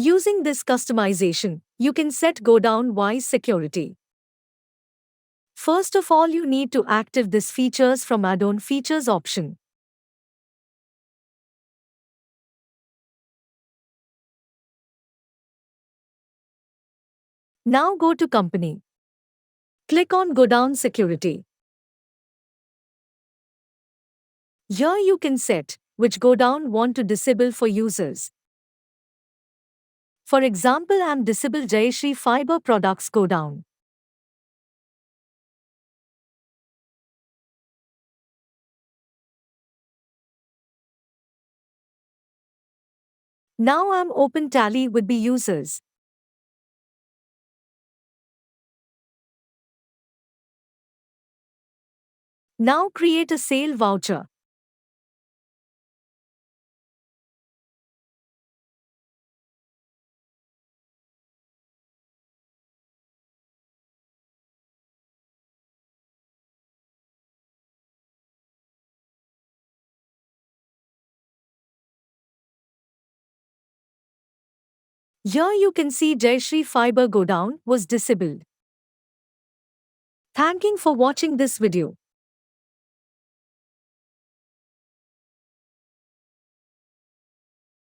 Using this customization, you can set Godown wise security. First of all, you need to active this features from add-on features option. Now go to company. Click on Godown security. Here you can set which Godown want to disable for users. For example, I'm disable Jayashree Fiber Products Godown. Now I'm open Tally with the users. Now create a sale voucher. Here you can see Jayashree Fiber Godown was disabled. Thanking for watching this video.